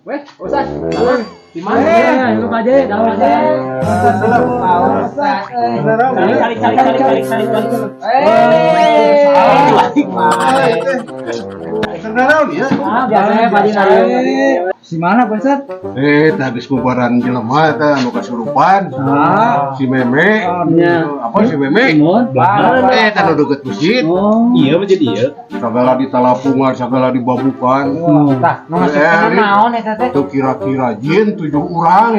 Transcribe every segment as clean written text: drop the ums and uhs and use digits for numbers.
Weh, Ustaz. Di mana? Lu aja, dalam aja. Si mana Pak Ustaz? Tagis kubaran jelema teh anu kasurupan. Si Meme. Apa si Meme? Tanu deket masjid. Iya masjid iya. Sagala ditalapungan, sagala dibabukan. Tah, nu ngasih naon eta teh? Itu kira-kira jin 7 urang.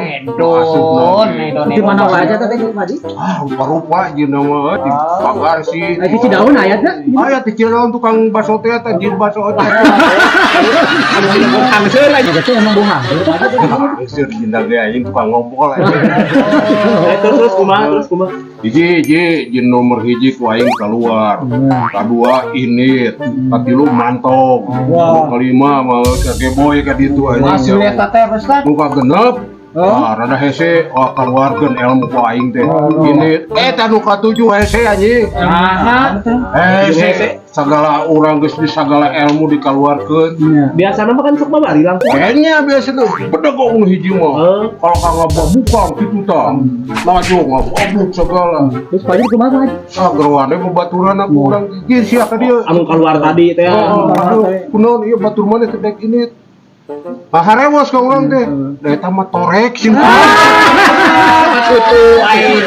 Di mana wae eta teh Padi? Rupa-rupa jin nama di pagar sih. Lagi Cidaun ayatnya? Aya teh Cidaun tukang baso teh eta jin baso teh. Angseul aja. Itu emang bunga. Geus jin dage anjing tukang ngompol. Terus kumaha? Hiji jin nomor hiji ku aing keluar. Kadua init, katilu mantong. Kelima mah kageboy ka ditu anjing. Masih eta teh Ustaz. Muka genep. Rada hese keluarkeun ilmu ku aing teh. Ini nu katujuh hese anjing. Hese sagala urang geus di sagala ilmu dikaluarkeun. Biasana mah kan sok babari langsung. Kayaknya biasa tuh bedegong hiji mah. Kalau kagak bukan kitu tah. Maju ngabuk segala. Terus Padi kumaha Padi? Geroane babaturan aku urang jin sia ka dieu. Anu keluar tadi teh. Kunaon ieu batur mana teh dek ini. Harewas ka urang teh. Da eta mah torek sih. Aing